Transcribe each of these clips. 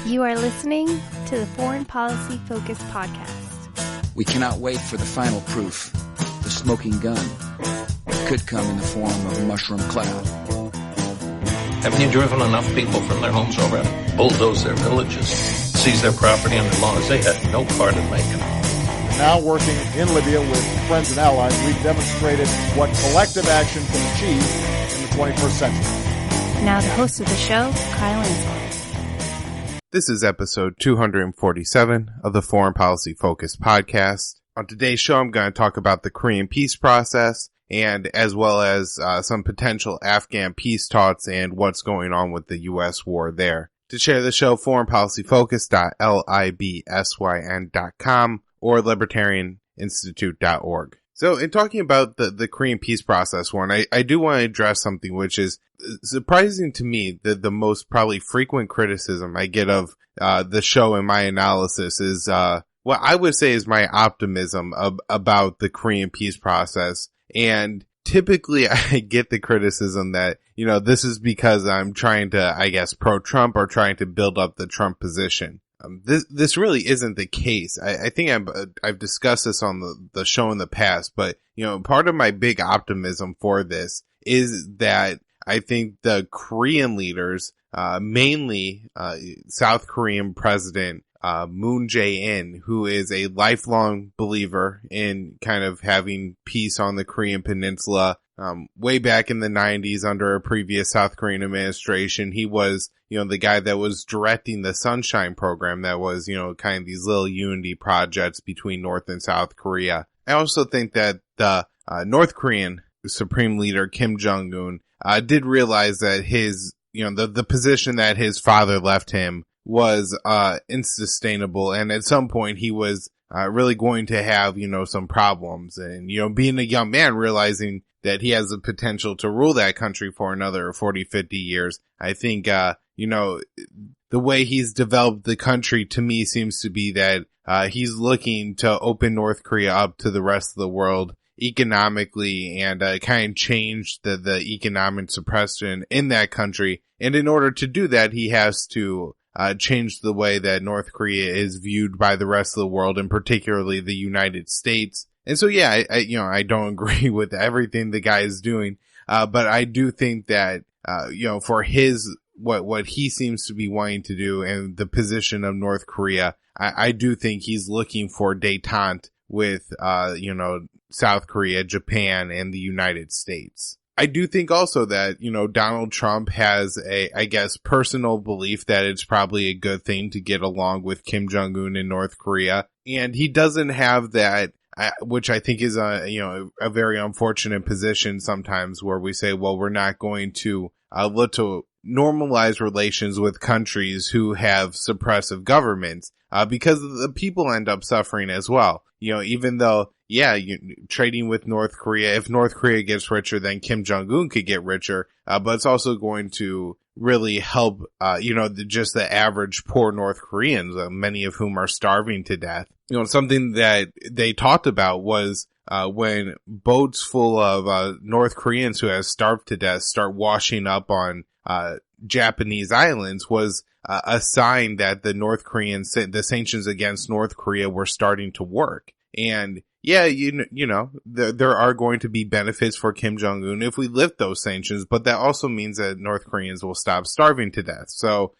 You are listening to the Foreign Policy Focus podcast. We cannot wait for the final proof, the smoking gun. It could come in the form of a mushroom cloud. Haven't you driven enough people from their homes already? Bulldoze their villages, seize their property under laws they had no part in making. Now working in Libya with friends and allies, we've demonstrated what collective action can achieve in the 21st century. Now the host of the show, Kyle Ansel. This is episode 247 of the Foreign Policy Focus podcast. On today's show, I'm going to talk about the Korean peace process and as well as some potential Afghan peace talks and what's going on with the U.S. war there. To share the show, foreignpolicyfocus.libsyn.com or libertarianinstitute.org. So in talking about the Korean peace process, Warren, I do want to address something which is surprising to me. The most probably frequent criticism I get of the show and my analysis is what I would say is my optimism about the Korean peace process. And typically I get the criticism that, you know, this is because I'm trying to, I guess, pro-Trump or trying to build up the Trump position. This really isn't the case. I think I've discussed this on the show in the past, but, you know, part of my big optimism for this is that I think the Korean leaders, mainly, South Korean President, Moon Jae-in, who is a lifelong believer in kind of having peace on the Korean peninsula. Way back in the 90s under a previous South Korean administration, he was, you know, the guy that was directing the Sunshine program that was, you know, kind of these little unity projects between North and South Korea. I also think that the North Korean Supreme Leader Kim Jong Un did realize that his, you know, the position that his father left him was unsustainable, and at some point he was really going to have, you know, some problems. And, you know, being a young man, realizing that he has the potential to rule that country for another 40, 50 years. I think, you know, the way he's developed the country to me seems to be that he's looking to open North Korea up to the rest of the world economically and kind of change the economic suppression in that country. And in order to do that, he has to change the way that North Korea is viewed by the rest of the world, and particularly the United States. And so, yeah, I don't agree with everything the guy is doing, but I do think that, you know, for his, what he seems to be wanting to do and the position of North Korea, I do think he's looking for détente with, you know, South Korea, Japan, and the United States. I do think also that, you know, Donald Trump has I guess, personal belief that it's probably a good thing to get along with Kim Jong Un in North Korea. And he doesn't have that, which I think is a very unfortunate position sometimes, where we say, well, we're not going to look to normalize relations with countries who have suppressive governments, because the people end up suffering as well. You know, even though, yeah, trading with North Korea, if North Korea gets richer, then Kim Jong Un could get richer, but it's also going to really help, you know, just the average poor North Koreans, many of whom are starving to death. You know, something that they talked about was when boats full of North Koreans who have starved to death start washing up on Japanese islands, was a sign that the North Korean, the sanctions against North Korea were starting to work. And yeah, you know, there are going to be benefits for Kim Jong Un if we lift those sanctions, but that also means that North Koreans will stop starving to death. So,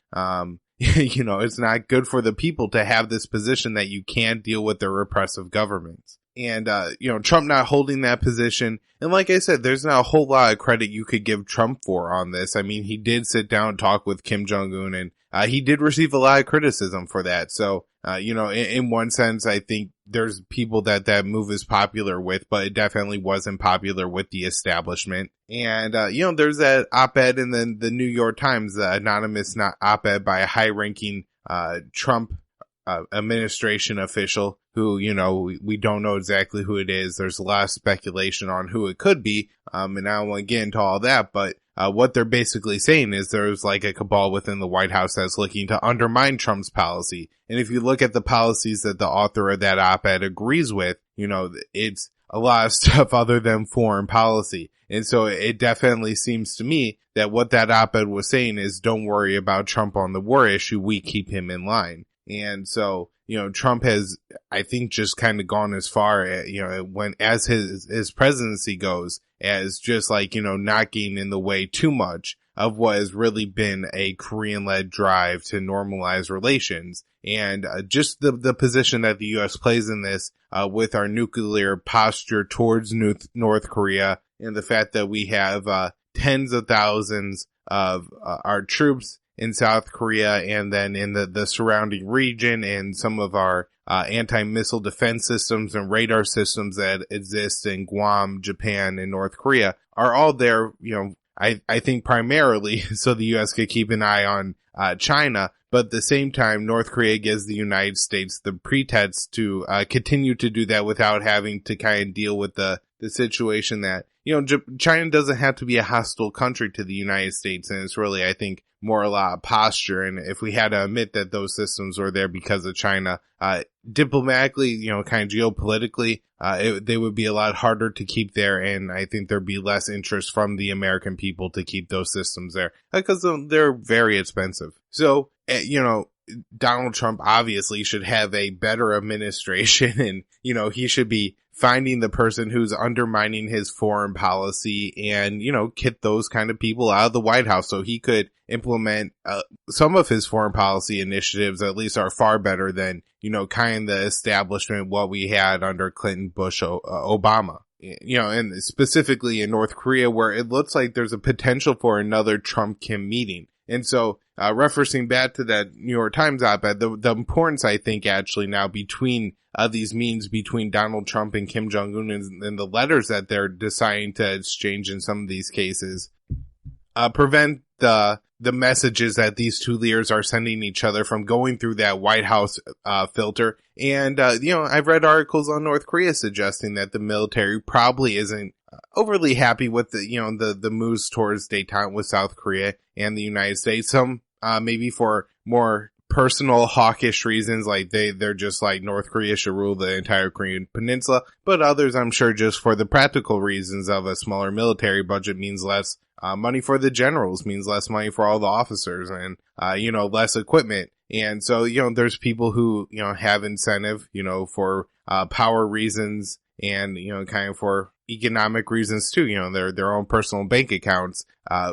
you know, it's not good for the people to have this position that you can't deal with their repressive governments. And, you know, Trump not holding that position. And like I said, there's not a whole lot of credit you could give Trump for on this. I mean, he did sit down and talk with Kim Jong Un, and he did receive a lot of criticism for that. So, you know, in one sense, I think there's people that move is popular with, but it definitely wasn't popular with the establishment. And, you know, there's that op-ed in the New York Times, the anonymous op-ed by a high-ranking Trump administration official who, you know, we don't know exactly who it is. There's a lot of speculation on who it could be. And I don't want to get into all that, but what they're basically saying is there's like a cabal within the White House that's looking to undermine Trump's policy. And if you look at the policies that the author of that op-ed agrees with, you know, it's a lot of stuff other than foreign policy. And so it definitely seems to me that what that op-ed was saying is, don't worry about Trump on the war issue. We keep him in line. And so, Trump has, I think, just kind of gone as far, as his presidency goes, as just like, not getting in the way too much of what has really been a Korean-led drive to normalize relations. And just the position that the U.S. plays in this, with our nuclear posture towards North Korea, and the fact that we have tens of thousands of our troops in South Korea, and then in the surrounding region, and some of our anti-missile defense systems and radar systems that exist in Guam, Japan, and North Korea are all there, I think primarily so the U.S. could keep an eye on China, but at the same time, North Korea gives the United States the pretext to continue to do that without having to kind of deal with the situation that, China doesn't have to be a hostile country to the United States, and it's really, I think, more a lot of posture. And if we had to admit that those systems were there because of China, diplomatically, kind of geopolitically, they would be a lot harder to keep there. And I think there'd be less interest from the American people to keep those systems there because they're very expensive. So, Donald Trump obviously should have a better administration, and, he should be finding the person who's undermining his foreign policy and, get those kind of people out of the White House so he could implement some of his foreign policy initiatives, at least are far better than, kind of the establishment what we had under Clinton, Bush, Obama. And specifically in North Korea, where it looks like there's a potential for another Trump-Kim meeting. And so, referencing back to that New York Times op-ed, the importance, I think, actually now between these meetings between Donald Trump and Kim Jong Un and the letters that they're deciding to exchange in some of these cases, prevent the messages that these two leaders are sending each other from going through that White House filter. And, I've read articles on North Korea suggesting that the military probably isn't overly happy with the moves towards détente with South Korea and the United States. Some, maybe for more personal hawkish reasons, like they're just like North Korea should rule the entire Korean peninsula, but others, I'm sure, just for the practical reasons of a smaller military budget means less money for the generals, means less money for all the officers, and less equipment. And so, there's people who, have incentive, for power reasons and, kind of for economic reasons too, their own personal bank accounts,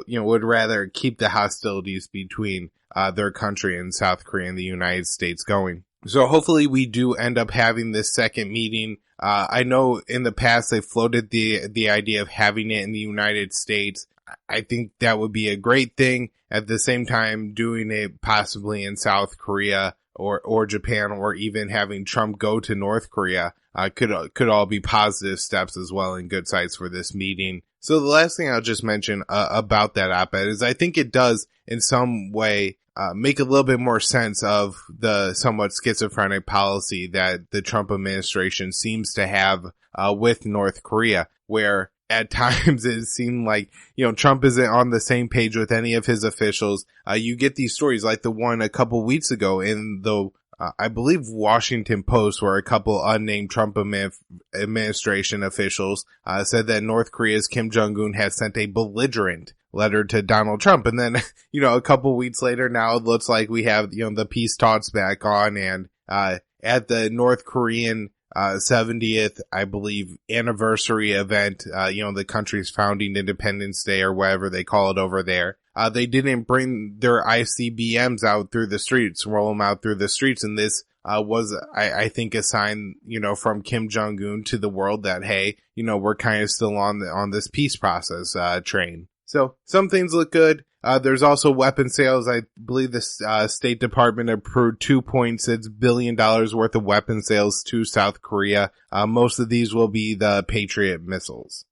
would rather keep the hostilities between their country and South Korea and the United States going. So hopefully we do end up having this second meeting. I know in the past they floated the idea of having it in the United States. I think that would be a great thing. At the same time, doing it possibly in South Korea or Japan, or even having Trump go to North Korea, could all be positive steps as well and good sites for this meeting. So the last thing I'll just mention about that op-ed is I think it does in some way make a little bit more sense of the somewhat schizophrenic policy that the Trump administration seems to have with North Korea, where at times it seemed like, Trump isn't on the same page with any of his officials. You get these stories like the one a couple weeks ago in the I believe Washington Post, where a couple unnamed Trump administration officials said that North Korea's Kim Jong Un has sent a belligerent letter to Donald Trump. And then, a couple weeks later, now it looks like we have, the peace talks back on, and at the North Korean 70th, I believe, anniversary event, the country's founding Independence Day or whatever they call it over there. They didn't bring their ICBMs out through the streets, roll them out through the streets. And this, was, I think, a sign, from Kim Jong Un to the world that, hey, we're kind of still on this peace process, train. So some things look good. There's also weapon sales. I believe the State Department approved $2.6 billion worth of weapon sales to South Korea. Most of these will be the Patriot missiles.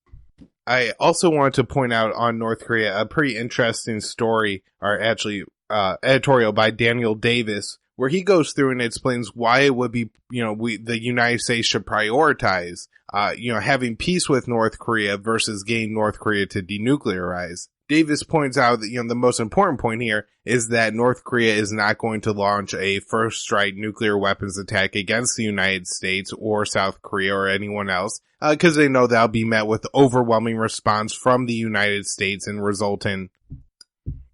I also want to point out on North Korea a pretty interesting story, or actually editorial by Daniel Davis, where he goes through and explains why it would be, the United States should prioritize, having peace with North Korea versus getting North Korea to denuclearize. Davis points out that, the most important point here is that North Korea is not going to launch a first strike nuclear weapons attack against the United States or South Korea or anyone else, because they know that'll be met with overwhelming response from the United States and result in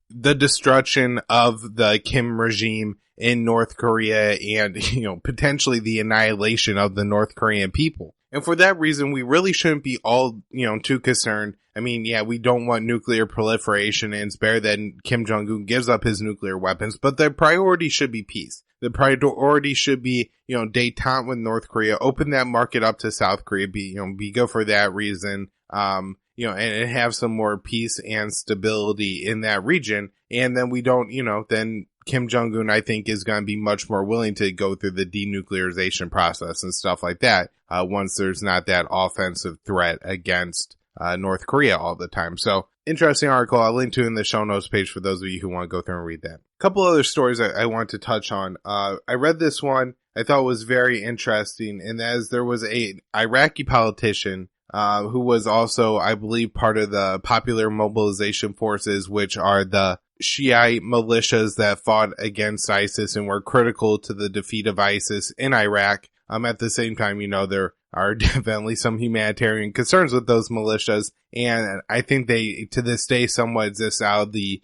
the destruction of the Kim regime in North Korea and, potentially the annihilation of the North Korean people. And for that reason, we really shouldn't be all, too concerned. I mean, yeah, we don't want nuclear proliferation, and it's better that Kim Jong Un gives up his nuclear weapons, but the priority should be peace. The priority should be, détente with North Korea, open that market up to South Korea, be good for that reason, and have some more peace and stability in that region. And then we don't, then Kim Jong Un, I think, is going to be much more willing to go through the denuclearization process and stuff like that, once there's not that offensive threat against North Korea all the time. So, interesting article. I'll link to in the show notes page for those of you who want to go through and read that. A couple other stories I want to touch on. I read this one. I thought was very interesting, and that is there was a Iraqi politician who was also, I believe, part of the Popular Mobilization Forces, which are the Shiite militias that fought against ISIS and were critical to the defeat of ISIS in Iraq. At the same time, there are definitely some humanitarian concerns with those militias, and I think they, to this day, somewhat exist outside of the,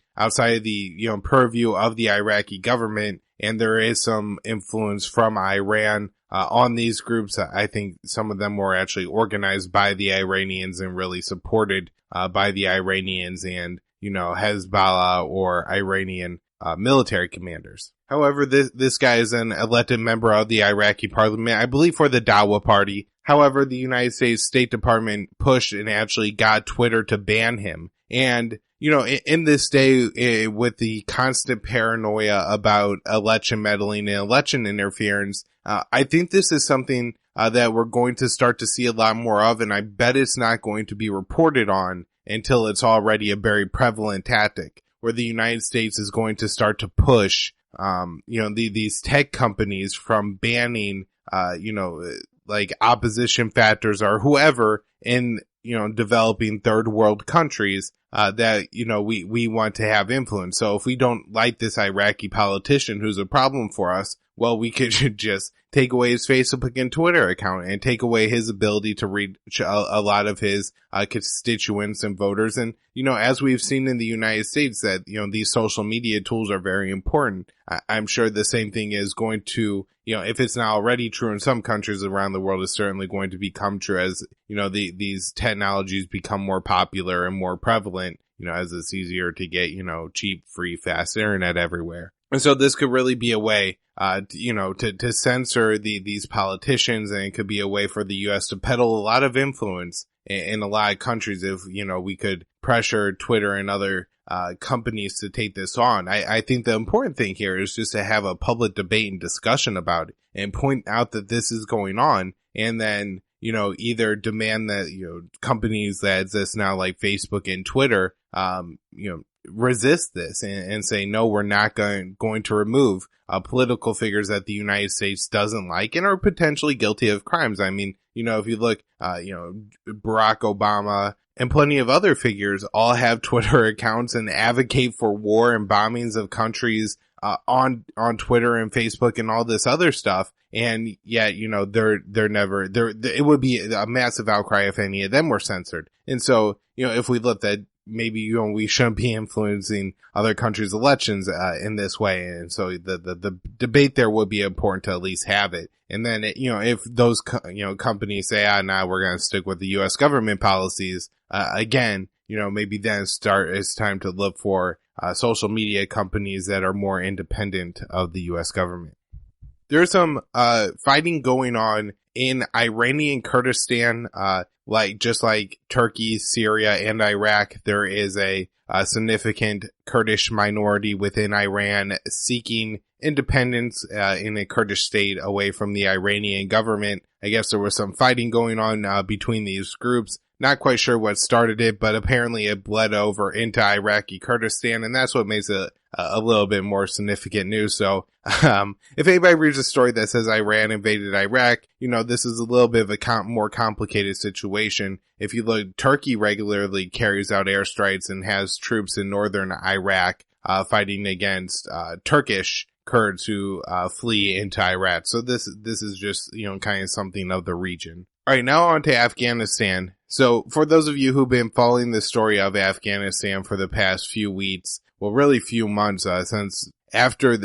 purview of the Iraqi government, and there is some influence from Iran on these groups. I think some of them were actually organized by the Iranians and really supported by the Iranians and, Hezbollah or Iranian military commanders. However, this guy is an elected member of the Iraqi parliament, I believe for the Dawa party. However, the United States State Department pushed and actually got Twitter to ban him. And, in this day, with the constant paranoia about election meddling and election interference, I think this is something that we're going to start to see a lot more of, and I bet it's not going to be reported on until it's already a very prevalent tactic, where the United States is going to start to push, these tech companies from banning, like opposition factors or whoever in, developing third world countries, that, we want to have influence. So if we don't like this Iraqi politician who's a problem for us, well, we could just take away his Facebook and Twitter account and take away his ability to reach a lot of his constituents and voters. And, as we've seen in the United States that, these social media tools are very important. I'm sure the same thing is going to, if it's not already true in some countries around the world, is certainly going to become true as, these technologies become more popular and more prevalent, as it's easier to get, cheap, free, fast internet everywhere. And so this could really be a way, to censor these politicians, and it could be a way for the U.S. to peddle a lot of influence in a lot of countries if, we could pressure Twitter and other companies to take this on. I think the important thing here is just to have a public debate and discussion about it and point out that this is going on, and then, either demand that, companies that exist now like Facebook and Twitter, resist this and say, no, we're not going to remove political figures that the United States doesn't like and are potentially guilty of crimes. I mean, if you look, Barack Obama and plenty of other figures all have Twitter accounts and advocate for war and bombings of countries on Twitter and Facebook and all this other stuff. And yet, they're never, it would be a massive outcry if any of them were censored. And so, if we look at maybe, we shouldn't be influencing other countries' elections, in this way. And so the debate there would be important to at least have it. And then, if those, companies say, nah, we're going to stick with the U.S. government policies, again, maybe then it's time to look for, social media companies that are more independent of the U.S. government. There's some, fighting going on in Iranian Kurdistan, just like Turkey, Syria, and Iraq. There is a significant Kurdish minority within Iran seeking independence in a Kurdish state away from the Iranian government. I guess there was some fighting going on between these groups. Not quite sure what started it, but apparently it bled over into Iraqi Kurdistan, and that's what makes it a little bit more significant news. So, if anybody reads a story that says Iran invaded Iraq, this is a little bit of a more complicated situation. If you look, Turkey regularly carries out airstrikes and has troops in northern Iraq, fighting against, Turkish Kurds who, flee into Iraq. So this is just, kind of something of the region. All right, now on to Afghanistan. So for those of you who've been following the story of Afghanistan for the past few weeks, well, really few months, since after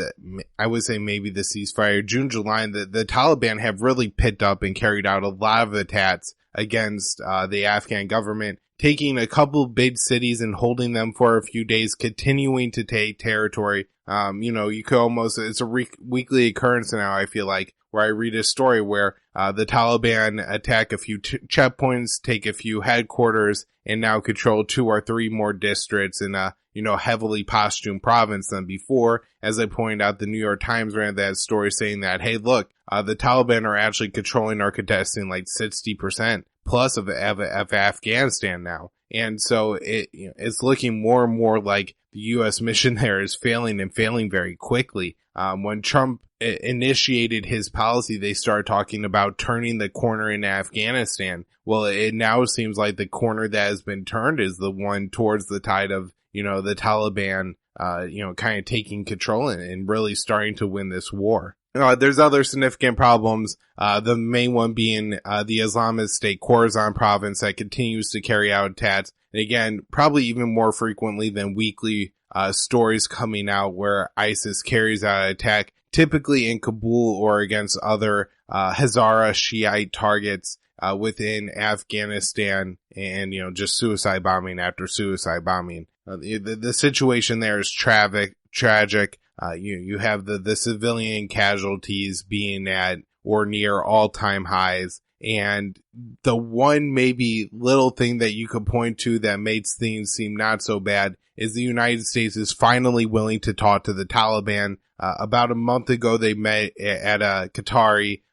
I would say maybe the ceasefire, June, July, the Taliban have really picked up and carried out a lot of attacks against, the Afghan government, taking a couple big cities and holding them for a few days, continuing to take territory. You could almost, it's a weekly occurrence now, I feel like, where I read a story where the Taliban attack a few checkpoints, take a few headquarters, and now control 2 or 3 more districts in a, heavily Pashtun province than before. As I pointed out, the New York Times ran that story saying that, hey, look, the Taliban are actually controlling or contesting like 60% plus of Afghanistan now. And so it's looking more and more like the U.S. mission there is failing and failing very quickly. When Trump initiated his policy, they started talking about turning the corner in Afghanistan. Well, it now seems like the corner that has been turned is the one towards the tide of, the Taliban, kind of taking control and really starting to win this war. There's other significant problems, the main one being the Islamist State Khorasan province that continues to carry out attacks. And again, probably even more frequently than weekly stories coming out where ISIS carries out an attack, typically in Kabul or against other Hazara Shiite targets within Afghanistan, and just suicide bombing after suicide bombing. The situation there is tragic. You have the civilian casualties being at or near all-time highs. And the one maybe little thing that you could point to that makes things seem not so bad is the United States is finally willing to talk to the Taliban. About a month ago, they met at a Qatari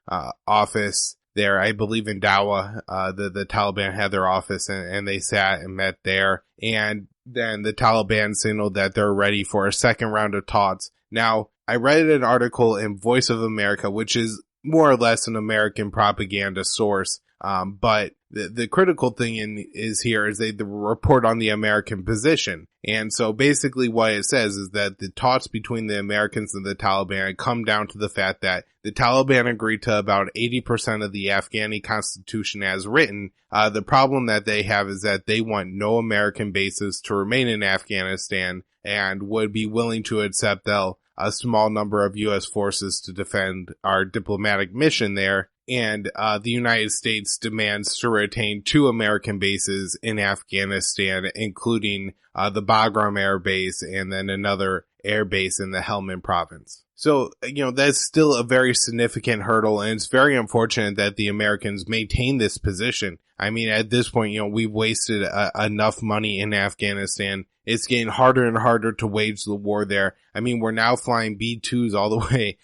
office there, I believe in Dawa. The Taliban had their office and they sat and met there. And then the Taliban signaled that they're ready for a second round of talks. Now, I read an article in Voice of America, which is more or less an American propaganda source. But the critical thing is they report on the American position. And so basically what it says is that the talks between the Americans and the Taliban come down to the fact that the Taliban agreed to about 80% of the Afghani constitution as written. The problem that they have is that they want no American bases to remain in Afghanistan and would be willing to accept a small number of U.S. forces to defend our diplomatic mission there. And the United States demands to retain 2 American bases in Afghanistan, including the Bagram Air Base and then another air base in the Helmand province. So, that's still a very significant hurdle, and it's very unfortunate that the Americans maintain this position. I mean, at this point, we've wasted enough money in Afghanistan. It's getting harder and harder to wage the war there. I mean, we're now flying B-2s all the way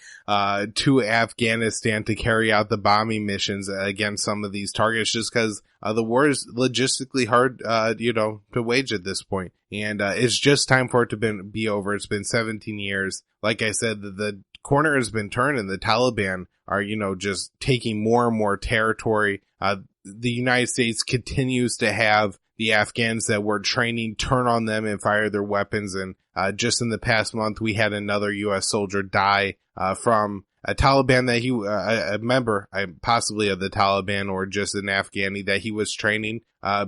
to Afghanistan to carry out the bombing missions against some of these targets just because the war is logistically hard, to wage at this point. And it's just time for it to be over. It's been 17 years. Like I said, the corner has been turned and the Taliban are, just taking more and more territory. The United States continues to have the Afghans that were training turn on them and fire their weapons. And just in the past month, we had another U.S. soldier die from a Taliban that a member, possibly of the Taliban or just an Afghani that he was training,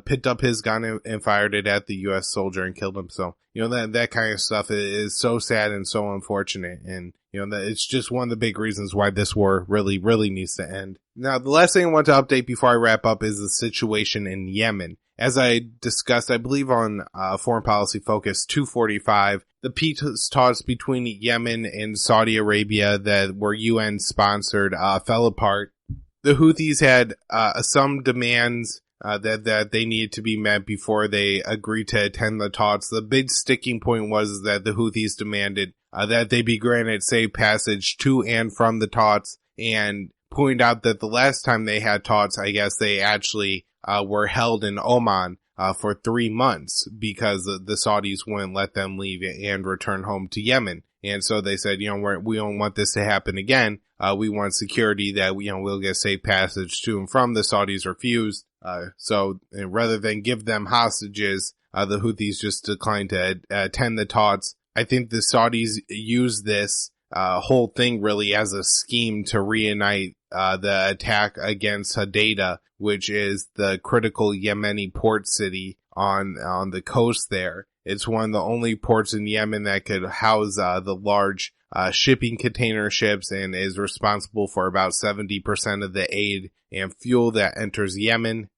picked up his gun and fired it at the U.S. soldier and killed him. So, that kind of stuff is so sad and so unfortunate. And, that it's just one of the big reasons why this war really, really needs to end. Now, the last thing I want to update before I wrap up is the situation in Yemen. As I discussed, I believe on Foreign Policy Focus 245, the peace talks between Yemen and Saudi Arabia that were UN sponsored fell apart. The Houthis had some demands that they needed to be met before they agreed to attend the talks. The big sticking point was that the Houthis demanded that they be granted safe passage to and from the talks, and point out that the last time they had talks, I guess they actually were held in Oman for 3 months because the Saudis wouldn't let them leave and return home to Yemen. And so they said, we don't want this to happen again. We want security that, we'll get safe passage to and from. The Saudis refused. So rather than give them hostages, the Houthis just declined to attend the talks. I think the Saudis use this whole thing really as a scheme to reunite the attack against Hodeidah, which is the critical Yemeni port city on the coast there. It's one of the only ports in Yemen that could house the large shipping container ships, and is responsible for about 70% of the aid and fuel that enters Yemen.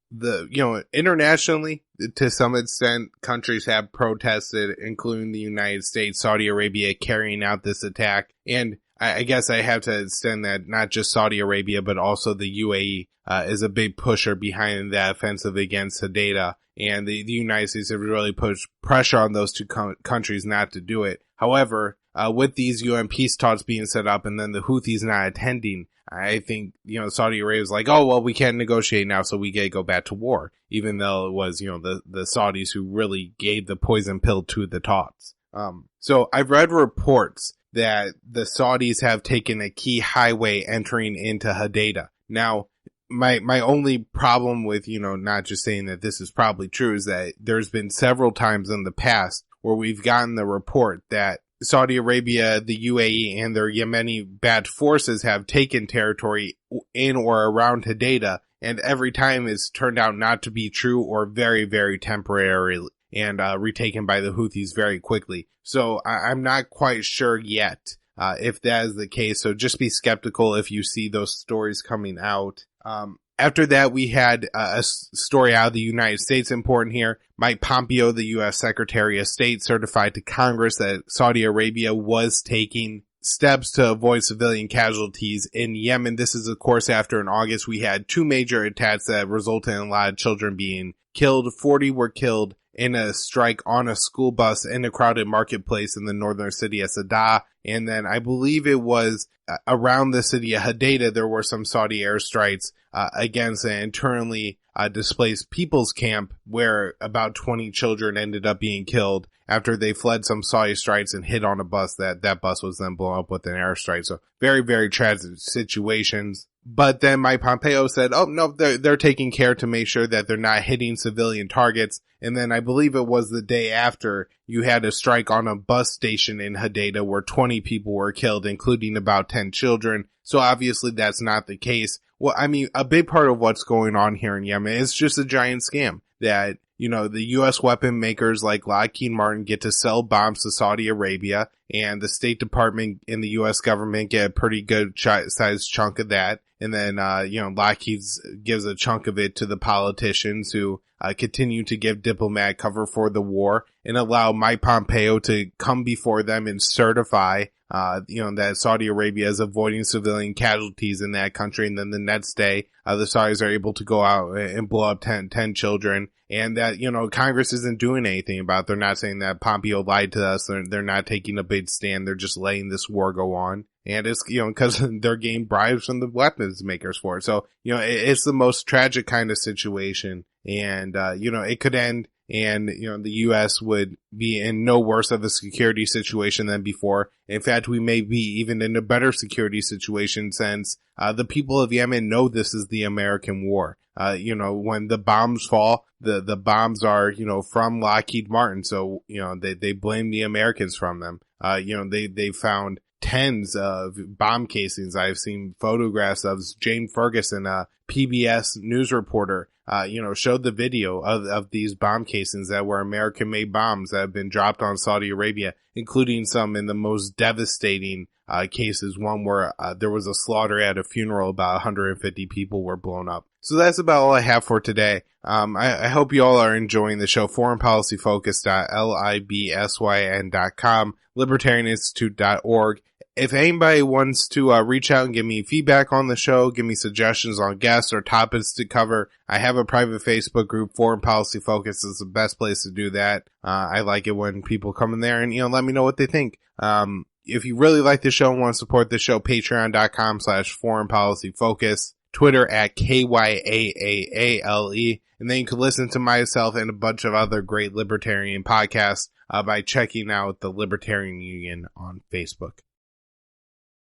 Internationally, to some extent, countries have protested, including the United States, Saudi Arabia carrying out this attack. And I guess I have to extend that not just Saudi Arabia, but also the UAE is a big pusher behind that offensive against Hodeidah. And the United States have really pushed pressure on those two countries not to do it. However, with these UN peace talks being set up and then the Houthis not attending, I think, Saudi Arabia was like, oh, well, we can't negotiate now, so we gotta go back to war. Even though it was, the Saudis who really gave the poison pill to the talks. So I've read reports that the Saudis have taken a key highway entering into Hodeidah. Now, my only problem with, not just saying that this is probably true is that there's been several times in the past where we've gotten the report that Saudi Arabia, the UAE, and their Yemeni Ba'ath forces have taken territory in or around Hodeidah, and every time it's turned out not to be true or very, very temporary and retaken by the Houthis very quickly. So I'm not quite sure yet if that is the case, so just be skeptical if you see those stories coming out. After that, we had a story out of the United States, important here. Mike Pompeo, the U.S. Secretary of State, certified to Congress that Saudi Arabia was taking steps to avoid civilian casualties in Yemen. This is, of course, after in August we had 2 major attacks that resulted in a lot of children being killed. 40 were killed in a strike on a school bus in a crowded marketplace in the northern city of Sadr. And then I believe it was around the city of Hodeidah, there were some Saudi airstrikes against an internally displaced people's camp where about 20 children ended up being killed after they fled some Saudi strikes and hit on a bus. That bus was then blown up with an airstrike. So very, very tragic situations. But then Mike Pompeo said, oh, no, they're taking care to make sure that they're not hitting civilian targets. And then I believe it was the day after you had a strike on a bus station in Hodeidah where 20 people were killed, including about 10 children. So obviously that's not the case. Well, I mean, a big part of what's going on here in Yemen is just a giant scam that, the U.S. weapon makers like Lockheed Martin get to sell bombs to Saudi Arabia, and the State Department and the U.S. government get a pretty good sized chunk of that. And then, Lockheed gives a chunk of it to the politicians who continue to give diplomatic cover for the war and allow Mike Pompeo to come before them and certify, that Saudi Arabia is avoiding civilian casualties in that country. And then the next day, the Saudis are able to go out and blow up 10 children. And that, Congress isn't doing anything about it. They're not saying that Pompeo lied to us. They're not taking a big stand. They're just letting this war go on. And it's, because they're getting bribes from the weapons makers for it. So, it's the most tragic kind of situation. And, it could end and, the U.S. would be in no worse of a security situation than before. In fact, we may be even in a better security situation since, the people of Yemen know this is the American war. When the bombs fall, the bombs are, from Lockheed Martin. So, they blame the Americans from them. They found tens of bomb casings. I've seen photographs of Jane Ferguson, a PBS news reporter, showed the video of these bomb casings that were American-made bombs that have been dropped on Saudi Arabia, including some in the most devastating cases. One where there was a slaughter at a funeral, about 150 people were blown up. So that's about all I have for today. I hope you all are enjoying the show. foreignpolicyfocus.libsyn.com, libertarianinstitute.org. If anybody wants to reach out and give me feedback on the show, give me suggestions on guests or topics to cover, I have a private Facebook group. Foreign Policy Focus is the best place to do that. I like it when people come in there and, let me know what they think. If you really like the show and want to support the show, patreon.com/foreignpolicyfocus, Twitter at KYAAALE, and then you can listen to myself and a bunch of other great libertarian podcasts by checking out the Libertarian Union on Facebook.